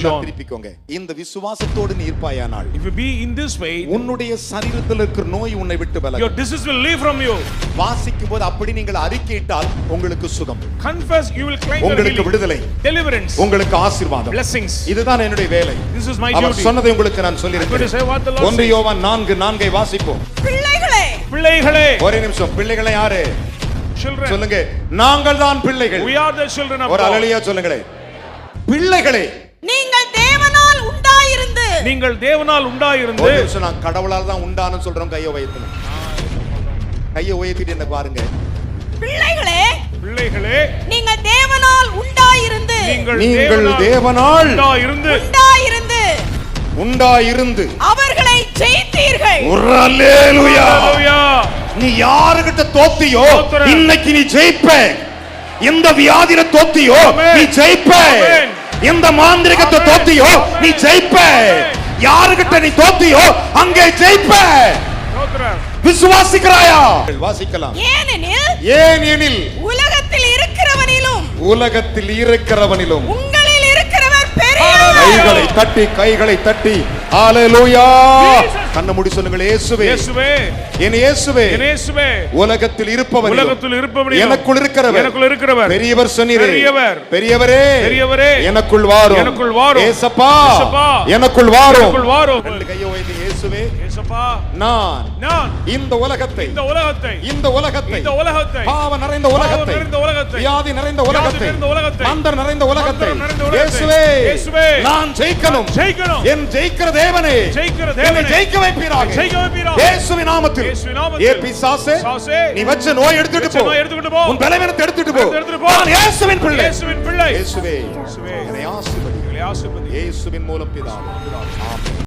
John. திருப்பிக்கோங்க. இந்த விசுவாசத்தோடு நீ இருப்பாயானால், If you be in this faith, உன்னுடைய சரீரத்தில் இருக்கிற நோய் உன்னை விட்டு விலகும். your disease will leave from you. வாசிக்கும் போது அப்படி நீங்கள் அறிக்கையிட்டால் உங்களுக்கு சுகம், Confess, you will claim your உங்களுக்கு healing, விடுதலை, deliverance, உங்களுக்கு ஆசீர்வாதம். blessings. இதுதான் என்னுடைய வேலை. This is my our duty. சொன்னதை உங்களுக்கு நான் I'm going to சொல்லியிருக்கிறேன். say what the Lord 1 யோவான் 4:4 வாசிப்போம். பிள்ளைகளே, பிள்ளைகளே, ஒரே நிமிஷம். பிள்ளைகளை யாரு children, சொல்லுங்க? நாங்கள் தான் பிள்ளைகள். we are the children of ஒரு God. அல்லேலூயா சொல்லுங்களே. பிள்ளைகளே, நீங்கள் தேவனால் உண்டாயிருந்து, நீங்கள் தேவனால் உண்டாயிருந்து. ஒரு நிமிஷம். நான் கடவுளால் தான் உண்டானு சொல்றோம். கையை உயர்த்துங்க. கையை உயர்த்திட்டு என்ன பாருங்க. பிள்ளைகளே, பிள்ளைகளே, நீங்கள் தேவனால் உண்டாயிருந்து, நீங்கள் தேவனால் உண்டாயிருந்து அவர்களை ஜெயித்தீர்கள். ஒரு அல்லேலூயா. Hallelujah. நீ யாருகிட்ட தோத்தியோ இன்னைக்கு நீ ஜெயிப்ப. எந்த வியாதியில தோத்தியோ நீ ஜெயிப்ப. எந்த மாந்திரிகத்தை தோத்தியோ நீ ஜெயிப்ப. யாருகிட்ட நீ தோத்தியோ அங்கே ஜெயிப்ப. விசுவாசிக்கிறாயா? வாசிக்கலாம். ஏனெனில் உலகத்தில் இருக்கிறவனிலும் உங்களில் இருக்கிறவர் பெரியவர். கைகளை தட்டி ஹalleluya. கண்ண மூடி சொல்லுங்கள். இயேசுவே, இயேசுவே, என் இயேசுவே, என் இயேசுவே, உலகத்தில் இருப்பவர் எனக்குள் இருக்கிறவர் பெரியவர் சொன்னீரே. பெரியவரே எனக்குள் வாரும். இயேசப்பா எனக்குள் வாரும். ரெண்டு கையை உயர்த்தி. இயேசுவே, நான் இந்த உலகத்தை பாவ நிறைந்த உலகத்தை, வியாதி நிறைந்த உலகத்தை, மந்தர் நிறைந்த உலகத்தை, இயேசுவே நான் ஜெயிக்கணும். என் ஜெயிக்கிற தேவனே என்னை ஜெயிக்க வைப்பீராக. இயேசுவின் நாமத்தில். ஏ பிசாசே, நீ வச்ச நோய் எடுத்துட்டு போ. உன் பலவீனத்தை எடுத்துட்டு போ. நான் இயேசுவின் பிள்ளை. இயேசுவே என்னை ஆசீர்வதி. இயேசுவின் மூலம் பிதாவே. ஆமென்.